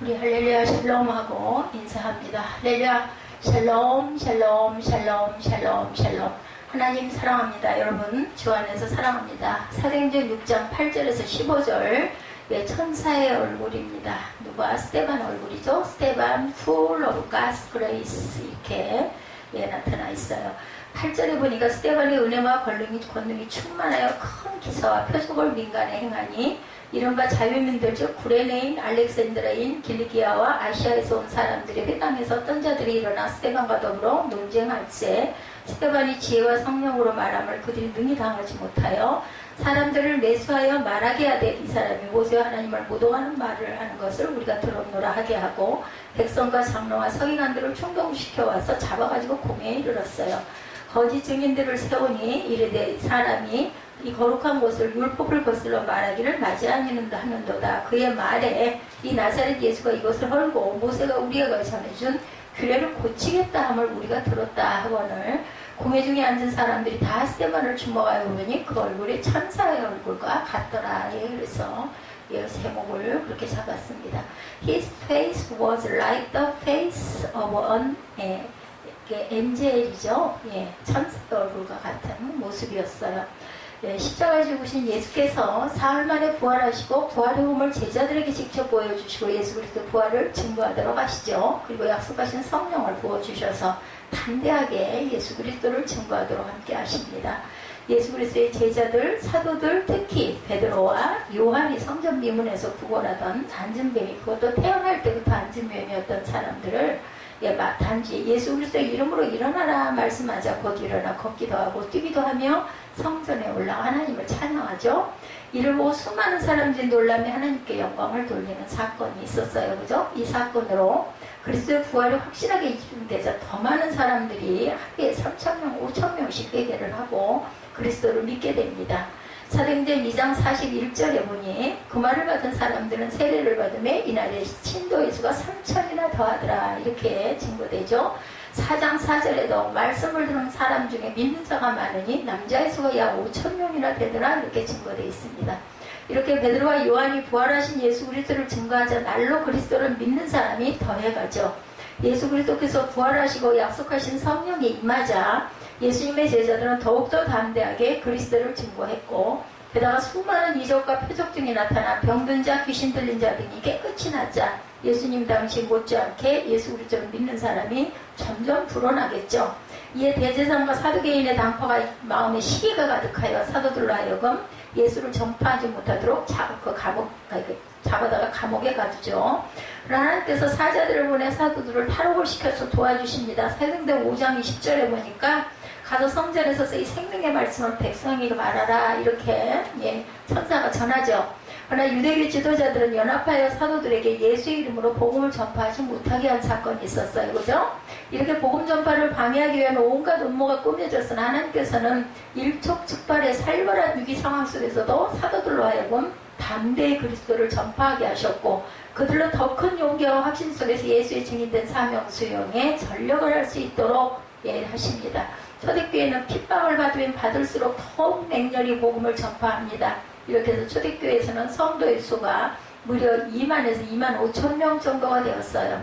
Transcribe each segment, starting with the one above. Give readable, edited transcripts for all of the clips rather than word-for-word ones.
우리 할렐루야 샬롬하고 인사합니다. 할렐루야 샬롬 샬롬 샬롬 샬롬 샬롬. 하나님 사랑합니다. 여러분 주 안에서 사랑합니다. 사도행전 6장 8절에서 15절 천사의 얼굴입니다. 누가? 스테반 얼굴이죠. 스테반 full of God's grace 이렇게 나타나 있어요. 8절에 보니까 스테반의 은혜와 권능이 충만하여 큰 기사와 표적을 민간에 행하니 이른바 자유민들 즉 구레네인, 알렉산드라인, 길리기아와 아시아에서 온 사람들의 회당에서 어떤 자들이 일어나 스테반과 더불어 논쟁할세 스테반이 지혜와 성령으로 말함을 그들이 능히 당하지 못하여 사람들을 매수하여 말하게 하되 이 사람이 모세와 하나님을 모독하는 말을 하는 것을 우리가 들었노라 하게 하고 백성과 장로와 서기관들을 충동시켜 와서 잡아가지고 공회에 이르렀어요. 거짓 증인들을 세우니 이르되 사람이 이 거룩한 곳을 율법을 거슬러 말하기를 맞이하는도다. 그의 말에 이 나사렛 예수가 이것을 헐고 모세가 우리에게 전해준 규례를 고치겠다 함을 우리가 들었다 하거늘 공회 중에 앉은 사람들이 다 스테반을 주목하여 보니 그 얼굴이 천사의 얼굴과 같더라. 그래서 제목을 그렇게 잡았습니다. His face was like the face of an 엔젤이죠. 천사의 얼굴과 같은 모습이었어요. 십자가에 죽으신 예수께서 사흘 만에 부활하시고 부활의 몸을 제자들에게 직접 보여주시고 예수 그리스도의 부활을 증거하도록 하시죠. 그리고 약속하신 성령을 부어주셔서 담대하게 예수 그리스도를 증거하도록 함께 하십니다. 예수 그리스도의 제자들, 사도들, 특히 베드로와 요한이 성전 미문에서 구걸하던 안진뱅이, 그것도 태어날 때부터 안진뱅이였던 사람들을 단지 예수 그리스도의 이름으로 일어나라 말씀하자 곧 일어나 걷기도 하고 뛰기도 하며 성전에 올라가 하나님을 찬양하죠. 이를 보고 수많은 사람들이 놀라며 하나님께 영광을 돌리는 사건이 있었어요. 그죠? 이 사건으로 그리스도의 부활이 확실하게 입증되자 더 많은 사람들이 하루에 3,000명, 5,000명씩 회개를 하고 그리스도를 믿게 됩니다. 사도행전 2장 41절에 보니 그 말을 받은 사람들은 세례를 받음에 이날에 신도의 수가 3,000이나 더하더라. 이렇게 증거되죠. 4장 4절에도 말씀을 들은 사람 중에 믿는 자가 많으니 남자의 수가 약 5,000명이나 되더라. 이렇게 증거되어 있습니다. 이렇게 베드로와 요한이 부활하신 예수 그리스도를 증거하자 날로 그리스도를 믿는 사람이 더해가죠. 예수 그리스도께서 부활하시고 약속하신 성령이 임하자 예수님의 제자들은 더욱더 담대하게 그리스도를 증거했고 게다가 수많은 이적과 표적 등이 나타나 병든 자, 귀신 들린 자 등이 깨끗이 낫자 예수님 당시 못지않게 예수 그리스도를 믿는 사람이 점점 불어나겠죠. 이에 대제사장과 사두개인의 당파가 마음에 시기가 가득하여 사도들로 하여금 예수를 전파하지 못하도록 잡아다가 감옥에 가두죠. 그러나 하나님께서 사자들을 보내 사도들을 탈옥을 시켜서 도와주십니다. 사도행전 5장 20절에 보니까 가서 성전에서 이 생명의 말씀을 백성에게 말하라 이렇게 천사가 전하죠. 그러나 유대교 지도자들은 연합하여 사도들에게 예수의 이름으로 복음을 전파하지 못하게 한 사건이 있었어요. 그죠? 이렇게 복음 전파를 방해하기 위한 온갖 음모가 꾸며졌으나 하나님께서는 일촉즉발의 살벌한 위기 상황 속에서도 사도들로 하여금 담대히 그리스도를 전파하게 하셨고 그들로 더 큰 용기와 확신 속에서 예수의 증인된 사명 수용에 전력을 할 수 있도록 하십니다. 초대교회는 핍박을 받으면 받을수록 더욱 맹렬히 복음을 전파합니다. 이렇게 해서 초대교회에서는 성도의 수가 무려 2만에서 2만 5천 명 정도가 되었어요.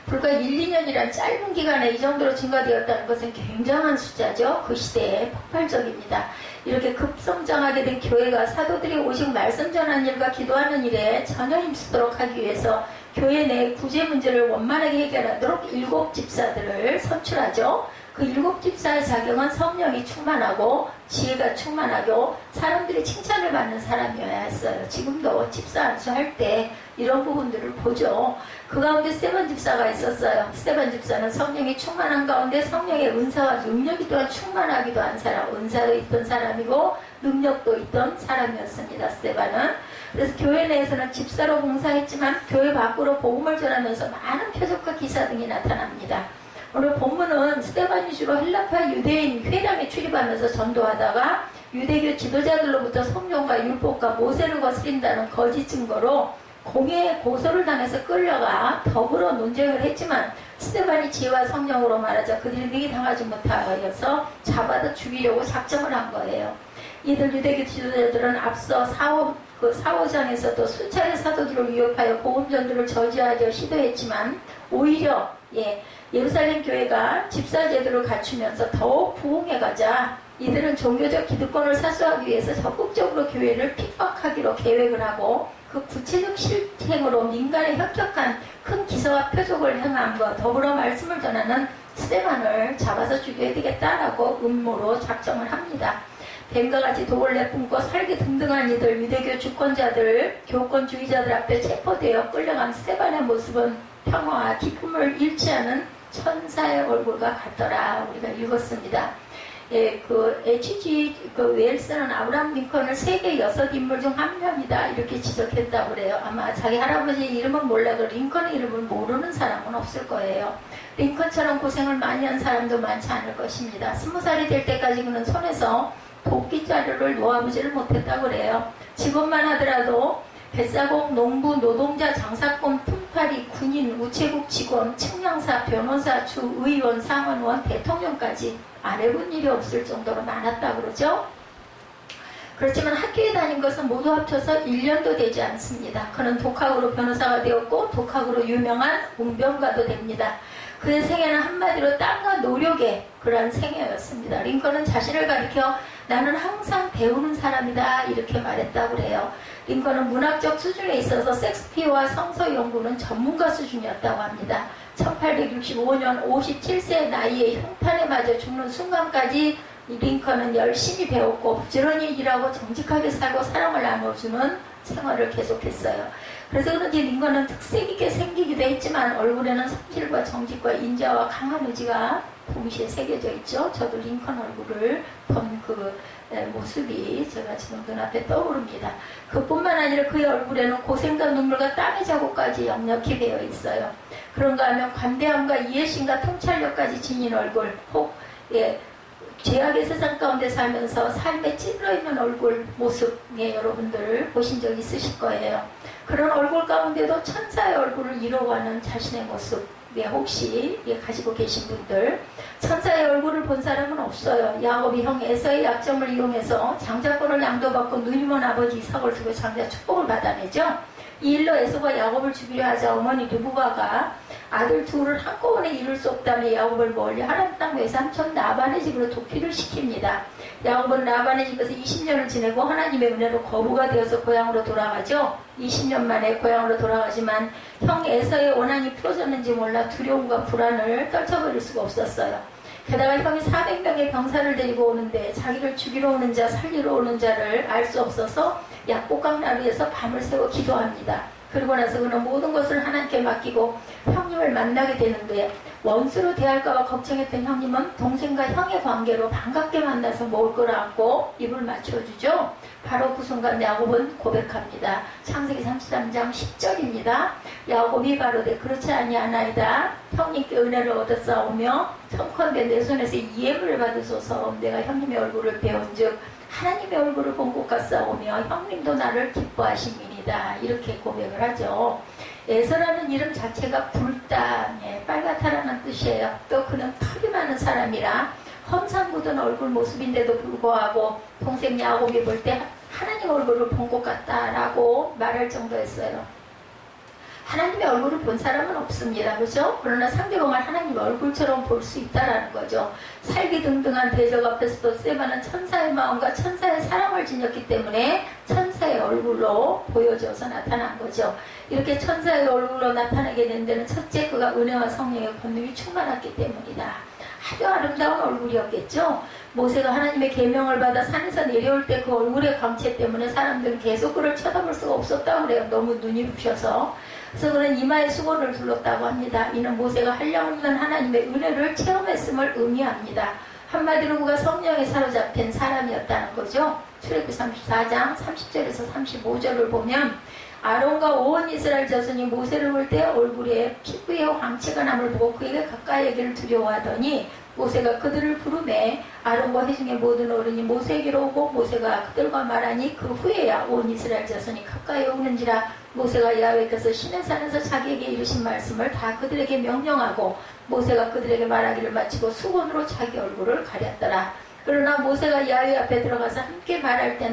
불과 1, 2년이란 짧은 기간에 이 정도로 증가되었다는 것은 굉장한 숫자죠. 그 시대에 폭발적입니다. 이렇게 급성장하게 된 교회가 사도들이 오직 말씀 전하는 일과 기도하는 일에 전혀 힘쓰도록 하기 위해서 교회 내 구제 문제를 원만하게 해결하도록 7 집사들을 선출하죠. 그 7 집사의 자격은 성령이 충만하고 지혜가 충만하고 사람들이 칭찬을 받는 사람이어야 했어요. 지금도 집사 안수할 때 이런 부분들을 보죠. 그 가운데 스테반 집사가 있었어요. 스테반 집사는 성령이 충만한 가운데 성령의 은사와 능력이 또한 충만하기도 한 사람, 은사도 있던 사람이고 능력도 있던 사람이었습니다. 스테반은. 그래서 교회 내에서는 집사로 봉사했지만 교회 밖으로 복음을 전하면서 많은 표적과 기사 등이 나타납니다. 오늘 본문은 스테반이 주로 헬라파 유대인 회당에 출입하면서 전도하다가 유대교 지도자들로부터 성령과 율법과 모세를 거스린다는 거짓 증거로 공회에 고소를 당해서 끌려가 더불어 논쟁을 했지만 스테반이 지혜와 성령으로 말하자 그들이 능히 당하지 못하여서 잡아다 죽이려고 작정을 한 거예요. 이들 유대교 지도자들은 앞서 그 사호장에서도 수차례 사도들을 위협하여 복음전도를 저지하려 시도했지만 오히려 예루살렘 교회가 집사제도를 갖추면서 더욱 부흥해가자 이들은 종교적 기득권을 사수하기 위해서 적극적으로 교회를 핍박하기로 계획을 하고 그 구체적 실행으로 민간에 혁혁한 큰 기사와 표적을 행함과 더불어 말씀을 전하는 스데반을 잡아서 죽여야 되겠다라고 음모로 작정을 합니다. 뱀과 같이 독을 내뿜고 살기 등등한 이들, 유대교 주권자들, 교권주의자들 앞에 체포되어 끌려간 스데반의 모습은 평화와 기쁨을 잃지 않은 천사의 얼굴과 같더라. 우리가 읽었습니다. H.G. 웰스는 아브라함 링컨을 세계 6인물 중 한 명이다. 이렇게 지적했다고 그래요. 아마 자기 할아버지 이름은 몰라도 링컨의 이름을 모르는 사람은 없을 거예요. 링컨처럼 고생을 많이 한 사람도 많지 않을 것입니다. 20살이 될 때까지 그는 손에서 도끼 자루를 놓아보지를 못했다고 그래요. 직업만 하더라도 뱃사공, 농부, 노동자, 장사꾼, 품팔이, 군인, 우체국 직원, 측량사, 변호사, 주의원, 상원의원, 대통령까지 안 해본 일이 없을 정도로 많았다고 그러죠. 그렇지만 학교에 다닌 것은 모두 합쳐서 1년도 되지 않습니다. 그는 독학으로 변호사가 되었고 독학으로 유명한 웅변가도 됩니다. 그의 생애는 한마디로 땀과 노력의 그러한 생애였습니다. 링컨은 자신을 가리켜 나는 항상 배우는 사람이다 이렇게 말했다고 그래요. 링컨은 문학적 수준에 있어서 섹스피어와 성서 연구는 전문가 수준이었다고 합니다. 1865년 57세 나이에 흉탄에 맞아 죽는 순간까지 링컨은 열심히 배웠고 부지런히 일하고 정직하게 살고 사랑을 나눠주는 생활을 계속했어요. 그래서 그런지 링컨은 특색 있게 생기기도 했지만 얼굴에는 성실과 정직과 인자와 강한 의지가 동시에 새겨져 있죠. 저도 링컨 얼굴을 본 그 모습이 제가 지금 눈앞에 떠오릅니다. 그뿐만 아니라 그의 얼굴에는 고생과 눈물과 땀의 자국까지 역력히 배어 있어요. 그런가 하면 관대함과 이해심과 통찰력까지 지닌 얼굴, 혹 죄악의 세상 가운데 살면서 삶에 찔러있는 얼굴 모습 여러분들 보신 적 있으실 거예요. 그런 얼굴 가운데도 천사의 얼굴을 이루어가는 자신의 모습 혹시 가지고 계신 분들 천사의 얼굴을 본 사람은 없어요. 야곱이 형 에서의 약점을 이용해서 장자권을 양도받고 눈이 먼 아버지 이삭을 두고 장자 축복을 받아내죠. 이 일로 에서가 야곱을 죽이려 하자 어머니 르브가가 아들 둘을 한꺼번에 이룰 수 없다며 야곱을 멀리 하란 땅 외삼촌 라반의 집으로 도피를 시킵니다. 야곱은 라반의 집에서 20년을 지내고 하나님의 은혜로 거부가 되어서 고향으로 돌아가죠. 20년 만에 고향으로 돌아가지만 형 에서의 원한이 풀어졌는지 몰라 두려움과 불안을 떨쳐버릴 수가 없었어요. 게다가 형이 400명의 병사를 데리고 오는데 자기를 죽이러 오는 자, 살리러 오는 자를 알 수 없어서 약복강나루에서 밤을 새워 기도합니다. 그러고 나서 그는 모든 것을 하나님께 맡기고 형님을 만나게 되는데 원수로 대할까봐 걱정했던 형님은 동생과 형의 관계로 반갑게 만나서 먹을 걸 안고 입을 맞춰주죠. 바로 그 순간 야곱은 고백합니다. 창세기 33장 10절입니다. 야곱이 바로되 그렇지 아니하나이다. 형님께 은혜를 얻었사오며 청컨대 내 손에서 이해를 받으소서. 내가 형님의 얼굴을 배운즉 하나님의 얼굴을 본 것 같사오며 형님도 나를 기뻐하심이니이다. 이렇게 고백을 하죠. 에서라는 이름 자체가 불땀, 빨갛다라는 뜻이에요. 또 그는 털이 많은 사람이라 험상 묻은 얼굴 모습인데도 불구하고 동생 야곱이 볼 때 하나님 얼굴을 본 것 같다라고 말할 정도였어요. 하나님의 얼굴을 본 사람은 없습니다. 그렇죠? 그러나 상대방을 하나님의 얼굴처럼 볼 수 있다라는 거죠. 살기 등등한 대적 앞에서도 스데반은 천사의 마음과 천사의 사랑을 지녔기 때문에 천사의 얼굴로 보여져서 나타난 거죠. 이렇게 천사의 얼굴로 나타나게 된 데는 첫째 그가 은혜와 성령의 권능이 충만했기 때문이다. 아주 아름다운 얼굴이었겠죠. 모세가 하나님의 계명을 받아 산에서 내려올 때 그 얼굴의 광채 때문에 사람들은 계속 그를 쳐다볼 수가 없었다고 그래요. 너무 눈이 부셔서. 그래서 그는 이마에 수건을 둘렀다고 합니다. 이는 모세가 한량없는 하나님의 은혜를 체험했음을 의미합니다. 한마디로 그가 성령에 사로잡힌 사람이었다는 거죠. 출애굽기 34장 30절에서 35절을 보면 아론과 온 이스라엘 자손이 모세를 볼 때 얼굴에 피부에 황채가 남을 보고 그에게 가까이 하기를 두려워하더니 모세가 그들을 부르매 아론과 회중의 모든 어른이 모세에게로 오고 모세가 그들과 말하니 그 후에야 온 이스라엘 자손이 가까이 오는지라. 모세가 야훼께서 시내 산에서 자기에게 이르신 말씀을 다 그들에게 명령하고 모세가 그들에게 말하기를 마치고 수건으로 자기 얼굴을 가렸더라. 그러나 모세가 야훼 앞에 들어가서 함께 말할 때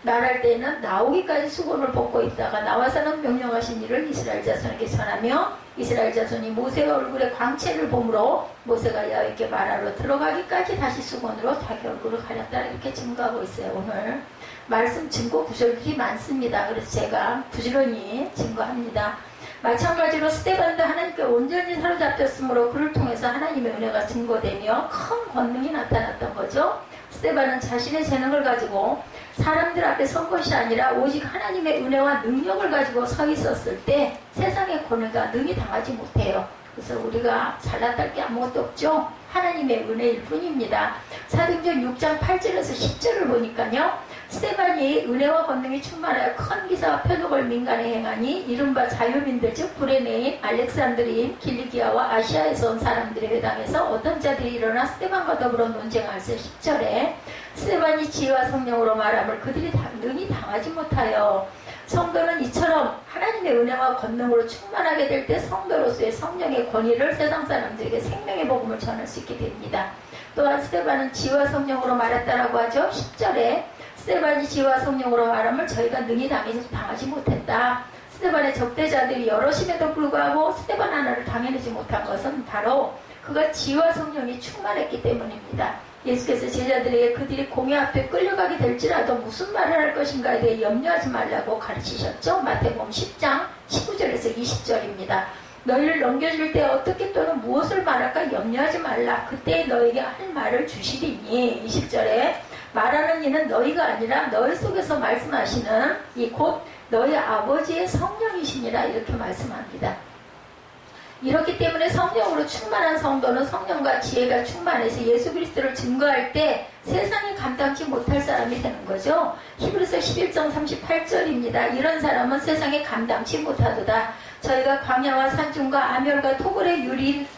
말할 때에는 나오기까지 수건을 벗고 있다가 나와서는 명령하신 일을 이스라엘 자손에게 전하며 이스라엘 자손이 모세의 얼굴에 광채를 보므로 모세가 야훼께 말하러 들어가기까지 다시 수건으로 자기 얼굴을 가렸다 이렇게 증거하고 있어요. 오늘 말씀 증거 구절들이 많습니다. 그래서 제가 부지런히 증거합니다. 마찬가지로 스데반도 하나님께 온전히 사로잡혔으므로 그를 통해서 하나님의 은혜가 증거되며 큰 권능이 나타났던 거죠. 스데반은 자신의 재능을 가지고 사람들 앞에 선 것이 아니라 오직 하나님의 은혜와 능력을 가지고 서 있었을 때 세상의 권위가 능히 당하지 못해요. 그래서 우리가 잘났을 게 아무것도 없죠. 하나님의 은혜일 뿐입니다. 사도행전 6장 8절에서 10절을 보니까요. 스데반이 은혜와 권능이 충만하여 큰 기사와 표적을 민간에 행하니 이른바 자유민들 즉 브레네인, 알렉산드리인, 길리기아와 아시아에서 온 사람들의 회당에서 어떤 자들이 일어나 스데반과 더불어 논쟁하여서 10절에 스데반이 지혜와 성령으로 말함을 그들이 능히 당하지 못하여 성도는 이처럼 하나님의 은혜와 권능으로 충만하게 될 때 성도로서의 성령의 권위를 세상 사람들에게 생명의 복음을 전할 수 있게 됩니다. 또한 스데반은 지혜와 성령으로 말했다라고 하죠. 10절에 스데반이 지혜와 성령으로 말함을 저희가 능히 당하지 못했다. 스데반의 적대자들이 여럿임에도 불구하고 스데반 하나를 당해내지 못한 것은 바로 그가 지혜와 성령이 충만했기 때문입니다. 예수께서 제자들에게 그들이 공회 앞에 끌려가게 될지라도 무슨 말을 할 것인가에 대해 염려하지 말라고 가르치셨죠. 마태복음 10장 19절에서 20절입니다. 너희를 넘겨줄 때 어떻게 또는 무엇을 말할까 염려하지 말라. 그때 너에게 할 말을 주시리니 20절에 말하는 이는 너희가 아니라 너희 속에서 말씀하시는 이 곧 너희 아버지의 성령이시니라 이렇게 말씀합니다. 이렇기 때문에 성령으로 충만한 성도는 성령과 지혜가 충만해서 예수 그리스도를 증거할 때 세상이 감당치 못할 사람이 되는 거죠. 히브리서 11장 38절입니다. 이런 사람은 세상에 감당치 못하도다. 저희가 광야와 산중과 아멸과 토굴에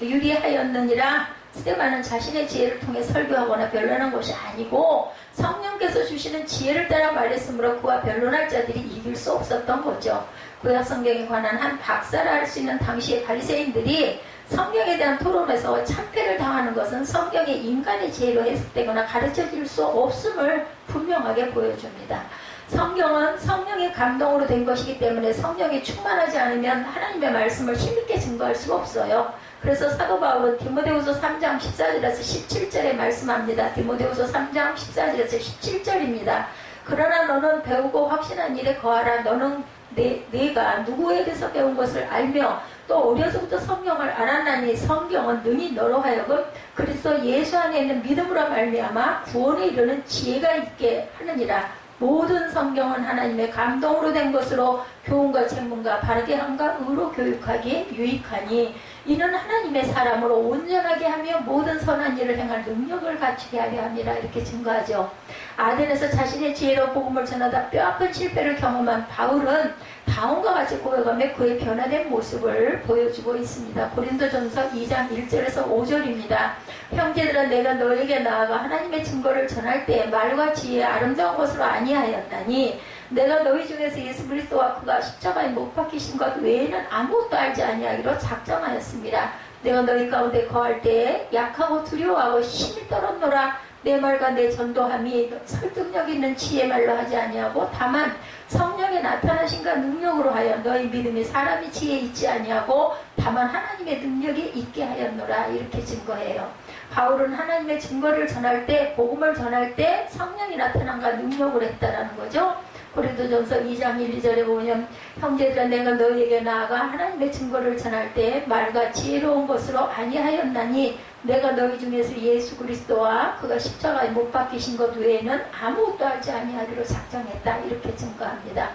유리하였느니라. 스데반은 자신의 지혜를 통해 설교하거나 변론한 것이 아니고 성령께서 주시는 지혜를 따라 말했으므로 그와 변론할 자들이 이길 수 없었던 거죠. 구약 성경에 관한 한 박사라 할 수 있는 당시의 바리새인들이 성경에 대한 토론에서 참패를 당하는 것은 성경의 인간의 지혜로 해석되거나 가르쳐질 수 없음을 분명하게 보여줍니다. 성경은 성령의 감동으로 된 것이기 때문에 성령이 충만하지 않으면 하나님의 말씀을 힘있게 증거할 수가 없어요. 그래서 사도 바울은 디모데후서 3장 14절에서 17절에 말씀합니다. 디모데후서 3장 14절에서 17절입니다. 그러나 너는 배우고 확신한 일에 거하라. 너는 내가 누구에게서 배운 것을 알며 또 어려서부터 성경을 알았나니 성경은 능히 너로 하여금 그리스도 예수 안에 있는 믿음으로 말미암아 구원에 이르는 지혜가 있게 하느니라. 모든 성경은 하나님의 감동으로 된 것으로 교훈과 책문과 바르게 함과 의로 교육하기에 유익하니 이는 하나님의 사람으로 온전하게 하며 모든 선한 일을 행할 능력을 갖추게 하려 함이라 이렇게 증거하죠. 아덴에서 자신의 지혜로 복음을 전하다 뼈아픈 실패를 경험한 바울은 다음과 같이 고백하며 그의 변화된 모습을 보여주고 있습니다. 고린도전서 2장 1절에서 5절입니다. 형제들아 내가 너에게 나아가 하나님의 증거를 전할 때 말과 지혜 아름다운 것으로 아니하였나니 내가 너희 중에서 예수 그리스도와 그가 십자가에 못 박히신 것 외에는 아무것도 알지 아니하기로 작정하였습니다. 내가 너희 가운데 거할 때에 약하고 두려워하고 힘이 떨었노라. 내 말과 내 전도함이 설득력 있는 지혜 말로 하지 아니하고 다만 성령의 나타나신가 능력으로 하여 너희 믿음이 사람이 지혜 있지 아니하고 다만 하나님의 능력이 있게 하였노라 이렇게 증거해요. 바울은 하나님의 증거를 전할 때 복음을 전할 때 성령이 나타난가 능력을 했다라는 거죠. 고린도전서 2장 1, 2절에 보면 형제들아 내가 너희에게 나아가 하나님의 증거를 전할 때 말과 지혜로운 것으로 아니하였나니 내가 너희 중에서 예수 그리스도와 그가 십자가에 못 박히신 것 외에는 아무것도 알지 아니하기로 작정했다 이렇게 증거합니다.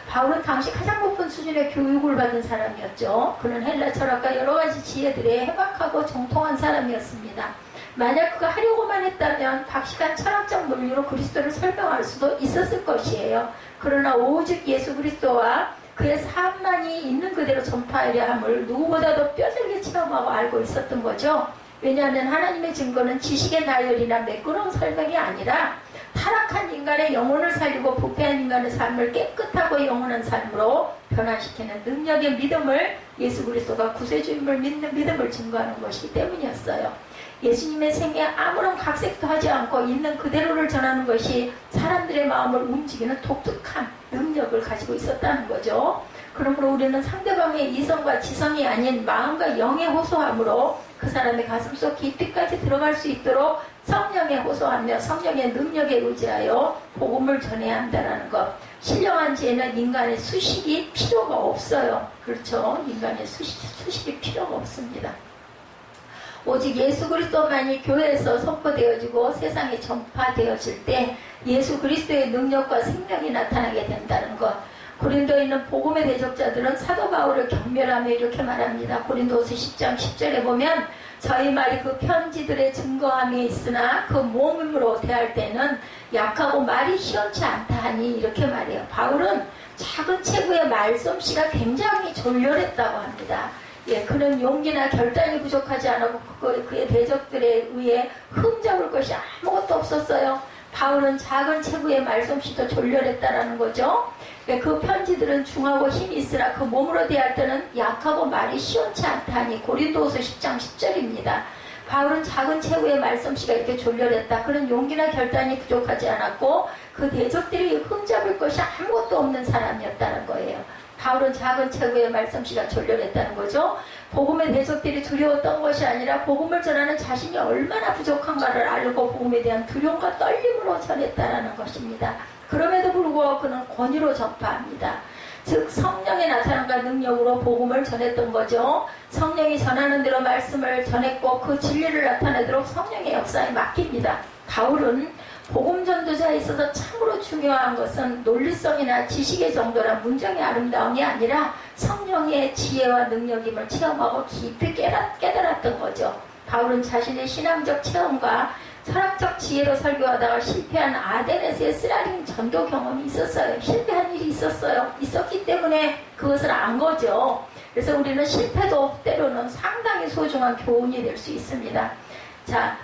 바울은 당시 가장 높은 수준의 교육을 받은 사람이었죠. 그는 헬라 철학과 여러 가지 지혜들에 해박하고 정통한 사람이었습니다. 만약 그가 하려고만 했다면 박식한 철학적 논리로 그리스도를 설명할 수도 있었을 것이에요. 그러나 오직 예수 그리스도와 그의 삶만이 있는 그대로 전파하려 함을 누구보다도 뼈저리게 체험하고 알고 있었던 거죠. 왜냐하면 하나님의 증거는 지식의 나열이나 매끄러운 설명이 아니라 타락한 인간의 영혼을 살리고 부패한 인간의 삶을 깨끗하고 영원한 삶으로 변화시키는 능력의 믿음을, 예수 그리스도가 구세주임을 믿는 믿음을 증거하는 것이기 때문이었어요. 예수님의 생애에 아무런 각색도 하지 않고 있는 그대로를 전하는 것이 사람들의 마음을 움직이는 독특한 능력을 가지고 있었다는 거죠. 그러므로 우리는 상대방의 이성과 지성이 아닌 마음과 영의 호소함으로 그 사람의 가슴속 깊이까지 들어갈 수 있도록 성령에 호소하며 성령의 능력에 의지하여 복음을 전해야 한다는 것. 신령한 지혜는 인간의 수식이 필요가 없어요. 그렇죠? 인간의 수식이 필요가 없습니다. 오직 예수 그리스도만이 교회에서 선포되어지고 세상에 전파되어질 때 예수 그리스도의 능력과 생명이 나타나게 된다는 것. 고린도에 있는 복음의 대적자들은 사도 바울을 경멸하며 이렇게 말합니다. 고린도서 10장 10절에 보면 저희 말이 그 편지들의 증거함이 있으나 그 몸으로 대할 때는 약하고 말이 시원치 않다 하니 이렇게 말해요. 바울은 작은 체구의 말솜씨가 굉장히 졸렬했다고 합니다. 예, 그는 용기나 결단이 부족하지 않고 그의 대적들에 의해 흠잡을 것이 아무것도 없었어요. 바울은 작은 체구의 말솜씨도 졸렬했다라는 거죠. 그 편지들은 중하고 힘이 있으나 그 몸으로 대할 때는 약하고 말이 시원치 않다니 고린도후서 10장 10절입니다. 바울은 작은 체구의 말솜씨가 이렇게 졸렬했다. 그는 용기나 결단이 부족하지 않았고 그 대적들이 흠잡을 것이 아무것도 없는 사람이었다는 거예요. 바울은 작은 체구의 말솜씨가 졸렬했다는 거죠. 복음의 대적들이 두려웠던 것이 아니라 복음을 전하는 자신이 얼마나 부족한가를 알고 복음에 대한 두려움과 떨림으로 전했다는 것입니다. 그럼에도 불구하고 그는 권위로 전파합니다. 즉 성령의 나타남과 능력으로 복음을 전했던 거죠. 성령이 전하는 대로 말씀을 전했고 그 진리를 나타내도록 성령의 역사에 맡깁니다. 바울은 복음 전도자에 있어서 참으로 중요한 것은 논리성이나 지식의 정도나 문장의 아름다움이 아니라 성령의 지혜와 능력임을 체험하고 깊이 깨달았던 거죠. 바울은 자신의 신앙적 체험과 철학적 지혜로 설교하다가 실패한 아데네스의 쓰라린 전도 경험이 있었어요. 실패한 일이 있었기 때문에 그것을 안 거죠. 그래서 우리는 실패도 때로는 상당히 소중한 교훈이 될 수 있습니다. 자,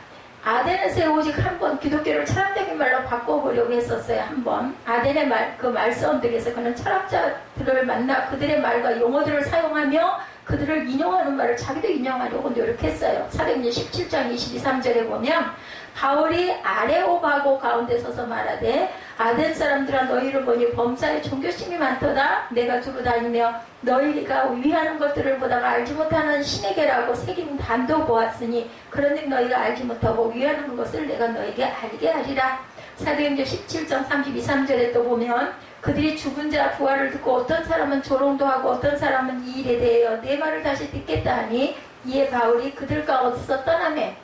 아데네스에 오직 한 번 기독교를 철학적인 말로 바꿔보려고 했었어요. 한 번 아데네 그 말씀들에서 그는 철학자들을 만나 그들의 말과 용어들을 사용하며 그들을 인용하는 말을 자기도 인용하려고 노력했어요. 사도행전 17장 22~23절에 보면 바울이 아레오바고 가운데 서서 말하되 아덴 사람들아 너희를 보니 범사에 종교심이 많도다. 내가 두루 다니며 너희가 위하는 것들을 보다가 알지 못하는 신에게라고 새긴 단도 보았으니 그런즉 너희가 알지 못하고 위하는 것을 내가 너희에게 알게 하리라. 사도행전 17장 32~33절에 또 보면 그들이 죽은 자 부활을 듣고 어떤 사람은 조롱도 하고 어떤 사람은 이 일에 대하여 내 말을 다시 듣겠다 하니 이에 바울이 그들 가운데서 떠나매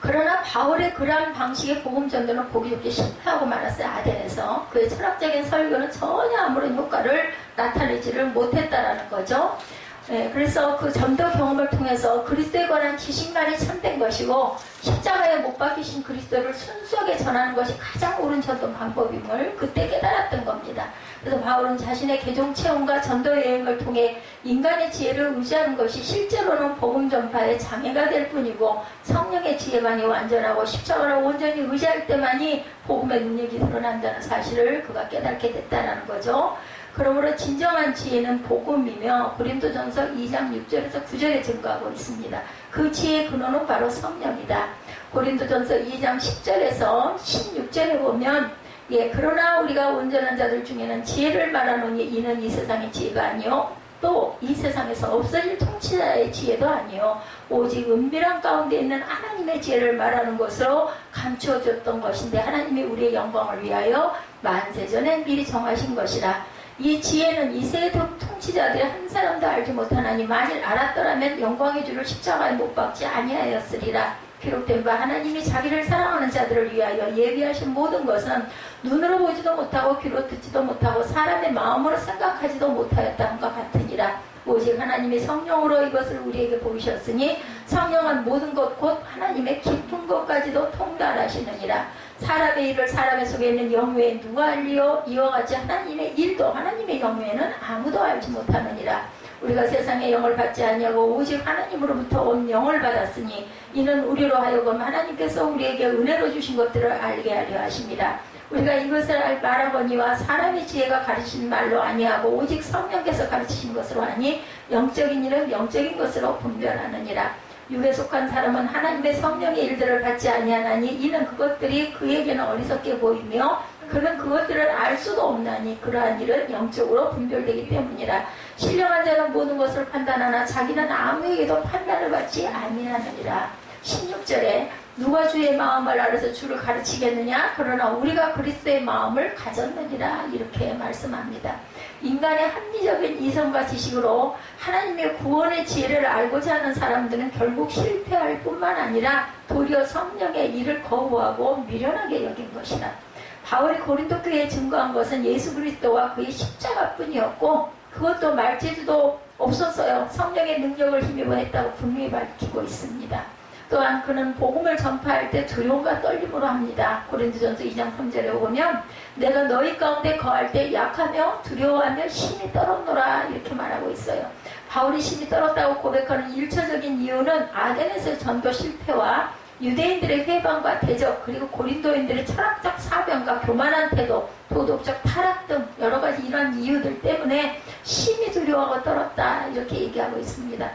그러나 바울의 그러한 방식의 복음 전도는 보기 좋게 실패하고 말았어요. 아덴에서 그의 철학적인 설교는 전혀 아무런 효과를 나타내지를 못했다라는 거죠. 네, 그래서 그 전도 경험을 통해서 그리스도에 관한 지식만이 참된 것이고 십자가에 못 박히신 그리스도를 순수하게 전하는 것이 가장 옳은 전도 방법임을 그때 깨달았던 겁니다. 그래서 바울은 자신의 개종 체험과 전도 여행을 통해 인간의 지혜를 의지하는 것이 실제로는 복음 전파의 장애가 될 뿐이고 성령의 지혜만이 완전하고 십자가를 온전히 의지할 때만이 복음의 능력이 드러난다는 사실을 그가 깨닫게 됐다는 거죠. 그러므로 진정한 지혜는 복음이며 고린도전서 2장 6절에서 9절에 증거하고 있습니다. 그 지혜의 근원은 바로 성령이다. 고린도전서 2장 10절에서 16절에 보면 그러나 우리가 온전한 자들 중에는 지혜를 말하노니 이는 이 세상의 지혜가 아니요 또 이 세상에서 없어질 통치자의 지혜도 아니요 오직 은밀한 가운데 있는 하나님의 지혜를 말하는 것으로 감추어졌던 것인데 하나님이 우리의 영광을 위하여 만세전에 미리 정하신 것이라. 이 지혜는 이 세의 통치자들이 한 사람도 알지 못하나니 만일 알았더라면 영광의 주를 십자가에 못 박지 아니하였으리라. 기록된 바 하나님이 자기를 사랑하는 자들을 위하여 예비하신 모든 것은 눈으로 보지도 못하고 귀로 듣지도 못하고 사람의 마음으로 생각하지도 못하였다는 것 같으니라. 오직 하나님의 성령으로 이것을 우리에게 보이셨으니 성령은 모든 것 곧 하나님의 깊은 것까지도 통달하시느니라. 사람의 일을 사람의 속에 있는 영외에 누가 알리요? 이와 같이 하나님의 일도 하나님의 영외에는 아무도 알지 못하느니라. 우리가 세상의 영을 받지 아니하고 오직 하나님으로부터 온 영을 받았으니 이는 우리로 하여금 하나님께서 우리에게 은혜로 주신 것들을 알게 하려 하심이라. 우리가 이것을 말하거니와 사람의 지혜가 가르치는 말로 아니하고 오직 성령께서 가르치신 것으로 하니 영적인 일은 영적인 것으로 분별하느니라. 육에 속한 사람은 하나님의 성령의 일들을 받지 아니하나니 이는 그것들이 그에게는 어리석게 보이며 그는 그것들을 알 수도 없나니 그러한 일은 영적으로 분별되기 때문이라. 신령한 자는 모든 것을 판단하나 자기는 아무에게도 판단을 받지 아니하느니라. 16절에 누가 주의 마음을 알아서 주를 가르치겠느냐? 그러나 우리가 그리스도의 마음을 가졌느니라. 이렇게 말씀합니다. 인간의 합리적인 이성과 지식으로 하나님의 구원의 지혜를 알고자 하는 사람들은 결국 실패할 뿐만 아니라 도리어 성령의 일을 거부하고 미련하게 여긴 것이라. 바울이 고린도 교회에 증거한 것은 예수 그리스도와 그의 십자가뿐이었고 그것도 말재주도 없었어요. 성령의 능력을 힘입어 했다고 분명히 밝히고 있습니다. 또한 그는 복음을 전파할 때 두려움과 떨림으로 합니다. 고린도전서 2장 3절에 보면 내가 너희 가운데 거할 때 약하며 두려워하며 심히 떨었노라 이렇게 말하고 있어요. 바울이 심히 떨었다고 고백하는 일차적인 이유는 아덴에서의 전도 실패와 유대인들의 회방과 대적 그리고 고린도인들의 철학적 사변과 교만한 태도, 도덕적 타락 등 여러 가지 이러한 이유들 때문에 심히 두려워하고 떨었다 이렇게 얘기하고 있습니다.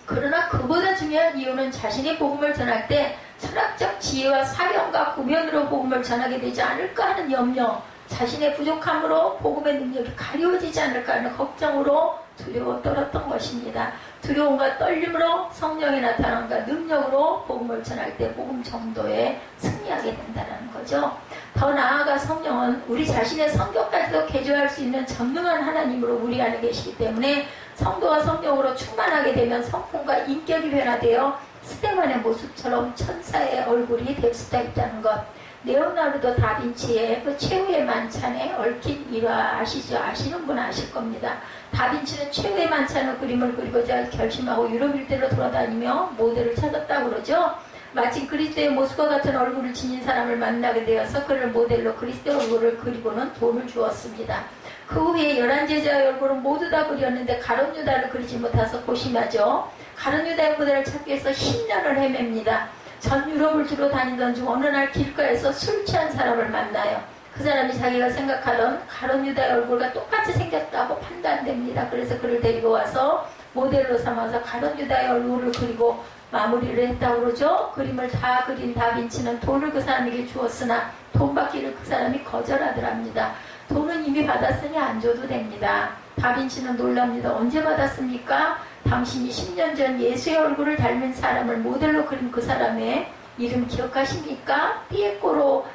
그러나 그보다 중요한 이유는 자신이 복음을 전할 때 철학적 지혜와 사변과 구변으로 복음을 전하게 되지 않을까 하는 염려, 자신의 부족함으로 복음의 능력이 가려워지지 않을까 하는 걱정으로 두려워 떨었던 것입니다. 두려움과 떨림으로 성령의 나타남과 능력으로 복음을 전할 때 복음 정도에 승리하게 된다는 거죠. 더 나아가 성령은 우리 자신의 성격까지도 개조할 수 있는 전능한 하나님으로 우리 안에 계시기 때문에 성도와 성령으로 충만하게 되면 성품과 인격이 변화되어 스테반의 모습처럼 천사의 얼굴이 될 수도 있다는 것. 레오나르도 다빈치의 그 최후의 만찬에 얽힌 일화 아시죠? 아시는 분은 아실 겁니다. 다빈치는 최후의 만찬의 그림을 그리고자 결심하고 유럽 일대로 돌아다니며 모델을 찾았다고 그러죠. 마침 그리스도의 모습과 같은 얼굴을 지닌 사람을 만나게 되어서 그를 모델로 그리스도의 얼굴을 그리고는 돈을 주었습니다. 그 후에 11제자의 얼굴은 모두 다 그렸는데 가룟 유다를 그리지 못해서 고심하죠. 가룟 유다의 모델을 찾기 위해서 10년을 헤맵니다. 전 유럽을 주로 다니던 중 어느 날 길가에서 술 취한 사람을 만나요. 그 사람이 자기가 생각하던 가룟 유다의 얼굴과 똑같이 생겼다고 판단됩니다. 그래서 그를 데리고 와서 모델로 삼아서 가룟 유다의 얼굴을 그리고 마무리를 했다고 그러죠. 그림을 다 그린 다빈치는 돈을 그 사람에게 주었으나 돈 받기를 그 사람이 거절하더랍니다. 돈은 이미 받았으니 안 줘도 됩니다. 다빈치는 놀랍니다. 언제 받았습니까? 당신이 10년 전 예수의 얼굴을 닮은 사람을 모델로 그린 그 사람의 이름 기억하십니까? 삐에꼬로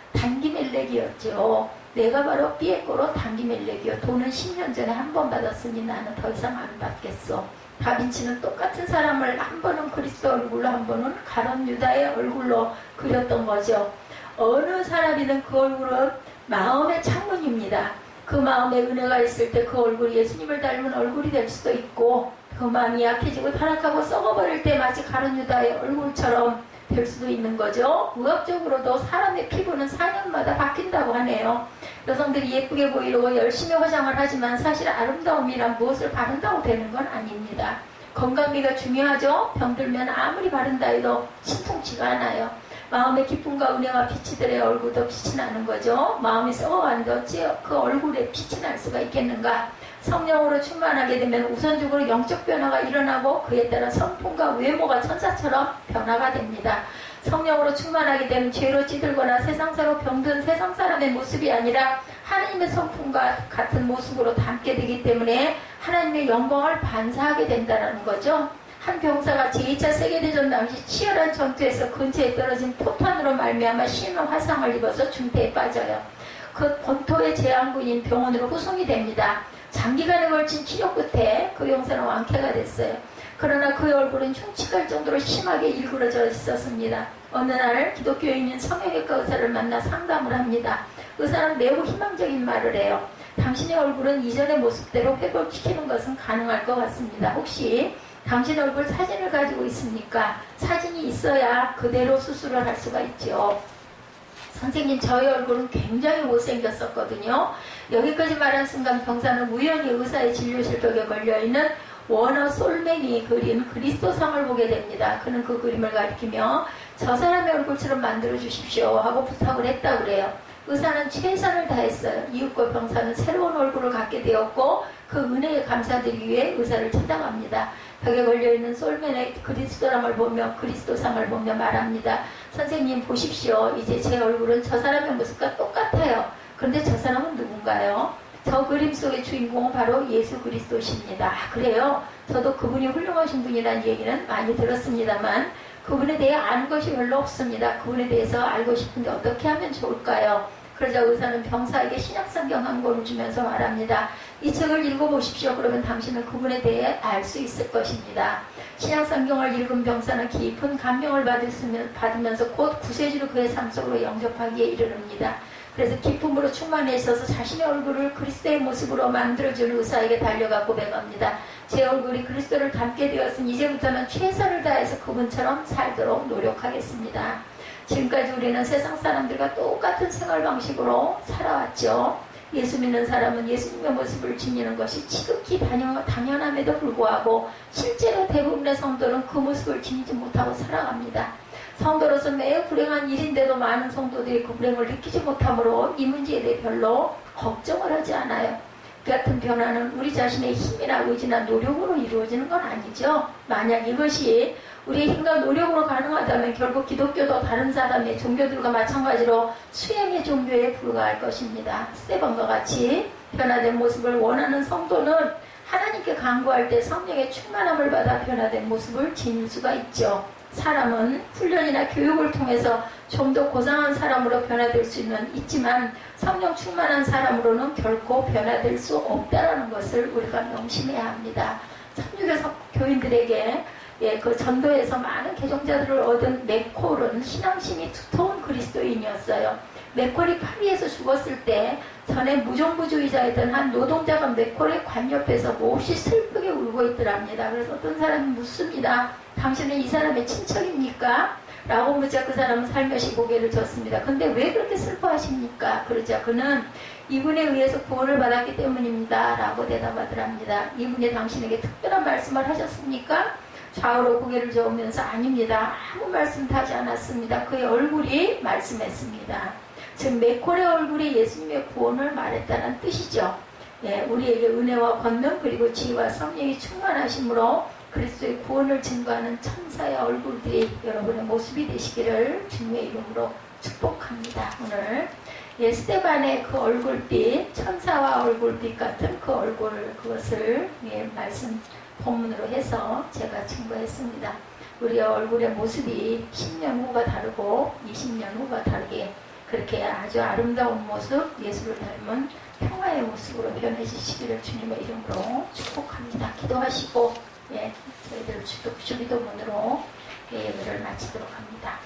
단기멜렉이었죠. 내가 바로 삐에꼬로 단기멜렉이요. 돈은 10년 전에 한 번 받았으니 나는 더 이상 안 받겠어. 다빈치는 똑같은 사람을 한 번은 그리스도 얼굴로 한 번은 가룟 유다의 얼굴로 그렸던 거죠. 어느 사람이든 그 얼굴은 마음의 창문입니다. 그 마음에 은혜가 있을 때 그 얼굴이 예수님을 닮은 얼굴이 될 수도 있고 그 마음이 약해지고 타락하고 썩어버릴 때 마치 가룟 유다의 얼굴처럼 될 수도 있는 거죠. 의학적으로도 사람의 피부는 4년마다 바뀐다고 하네요. 여성들이 예쁘게 보이려고 열심히 화장을 하지만 사실 아름다움이란 무엇을 바른다고 되는 건 아닙니다. 건강미가 중요하죠. 병들면 아무리 바른다 해도 신통치가 않아요. 마음의 기쁨과 은혜와 빛이들의 얼굴도 빛이 나는 거죠. 마음이 썩어가는데 어찌 그 얼굴에 빛이 날 수가 있겠는가. 성령으로 충만하게 되면 우선적으로 영적 변화가 일어나고 그에 따라 성품과 외모가 천사처럼 변화가 됩니다. 성령으로 충만하게 되면 죄로 찌들거나 세상사로 병든 세상 사람의 모습이 아니라 하나님의 성품과 같은 모습으로 닮게 되기 때문에 하나님의 영광을 반사하게 된다는 거죠. 한 병사가 제2차 세계대전 당시 치열한 전투에서 근처에 떨어진 포탄으로 말미암아 심한 화상을 입어서 중태에 빠져요. 그 본토의 재앙군인 병원으로 후송이 됩니다. 장기간에 걸친 치료 끝에 그 병사는 완쾌가 됐어요. 그러나 그의 얼굴은 흉측할 정도로 심하게 일그러져 있었습니다. 어느 날 기독교인인 성형외과 의사를 만나 상담을 합니다. 의사는 매우 희망적인 말을 해요. 당신의 얼굴은 이전의 모습대로 회복시키는 것은 가능할 것 같습니다. 혹시 당신 얼굴 사진을 가지고 있습니까? 사진이 있어야 그대로 수술을 할 수가 있죠. 선생님, 저희 얼굴은 굉장히 못생겼었거든요. 여기까지 말한 순간 병사는 우연히 의사의 진료실 벽에 걸려있는 워너 솔맨이 그린 그리스도상을 보게 됩니다. 그는 그 그림을 가리키며 저 사람의 얼굴처럼 만들어 주십시오 하고 부탁을 했다고 그래요. 의사는 최선을 다했어요. 이웃과 병사는 새로운 얼굴을 갖게 되었고 그 은혜에 감사드리기 위해 의사를 찾아갑니다. 벽에 걸려있는 솔맨의 그리스도상을 보며 말합니다. 선생님 보십시오. 이제 제 얼굴은 저 사람의 모습과 똑같아요. 그런데 저 사람은 누군가요? 저 그림 속의 주인공은 바로 예수 그리스도십니다. 그래요. 저도 그분이 훌륭하신 분이라는 얘기는 많이 들었습니다만 그분에 대해 아는 것이 별로 없습니다. 그분에 대해서 알고 싶은데 어떻게 하면 좋을까요? 그러자 의사는 병사에게 신약성경 한 권을 주면서 말합니다. 이 책을 읽어보십시오. 그러면 당신은 그분에 대해 알 수 있을 것입니다. 신약성경을 읽은 병사는 깊은 감명을 받으면서 곧 구세주를 그의 삶 속으로 영접하기에 이르릅니다. 그래서 기쁨으로 충만해 있어서 자신의 얼굴을 그리스도의 모습으로 만들어준 의사에게 달려가 고백합니다. 제 얼굴이 그리스도를 닮게 되었으니 이제부터는 최선을 다해서 그분처럼 살도록 노력하겠습니다. 지금까지 우리는 세상 사람들과 똑같은 생활 방식으로 살아왔죠. 예수 믿는 사람은 예수님의 모습을 지니는 것이 지극히 당연함에도 불구하고 실제로 대부분의 성도는 그 모습을 지니지 못하고 살아갑니다. 성도로서 매우 불행한 일인데도 많은 성도들이 그 불행을 느끼지 못하므로 이 문제에 대해 별로 걱정을 하지 않아요. 그 같은 변화는 우리 자신의 힘이나 의지나 노력으로 이루어지는 건 아니죠. 만약 이것이 우리의 힘과 노력으로 가능하다면 결국 기독교도 다른 사람의 종교들과 마찬가지로 수행의 종교에 불과할 것입니다. 스데반과 같이 변화된 모습을 원하는 성도는 하나님께 간구할 때 성령의 충만함을 받아 변화된 모습을 지닐 수가 있죠. 사람은 훈련이나 교육을 통해서 좀 더 고상한 사람으로 변화될 수는 있지만 성령 충만한 사람으로는 결코 변화될 수 없다는 것을 우리가 명심해야 합니다. 천주교 교인들에게 그 전도에서 많은 개종자들을 얻은 맥콜은 신앙심이 두터운 그리스도인이었어요. 맥콜이 파리에서 죽었을 때 전에 무정부주의자였던 한 노동자가 맥콜의 관 옆에서 몹시 슬프게 울고 있더랍니다. 그래서 어떤 사람이 묻습니다. 당신은 이 사람의 친척입니까? 라고 묻자 그 사람은 살며시 고개를 젓습니다. 근데 왜 그렇게 슬퍼하십니까? 그러자 그는 이분에 의해서 구원을 받았기 때문입니다. 라고 대답하더랍니다. 이분이 당신에게 특별한 말씀을 하셨습니까? 좌우로 고개를 저으면서 아닙니다. 아무 말씀도 하지 않았습니다. 그의 얼굴이 말씀했습니다. 즉 맥콜의 얼굴이 예수님의 구원을 말했다는 뜻이죠. 예, 우리에게 은혜와 권능 그리고 지혜와 성령이 충만하심으로 그리스도의 구원을 증거하는 천사의 얼굴들이 여러분의 모습이 되시기를 주님의 이름으로 축복합니다. 오늘 예, 스데반의 그 얼굴빛, 천사와 얼굴빛 같은 그 얼굴, 그것을 예, 말씀 본문으로 해서 제가 증거했습니다. 우리의 얼굴의 모습이 10년 후가 다르고 20년 후가 다르게 그렇게 아주 아름다운 모습, 예수를 닮은 평화의 모습으로 변해지시기를 주님의 이름으로 축복합니다. 기도하시고 예, 저희들 주기도문으로 예배를 마치도록 합니다.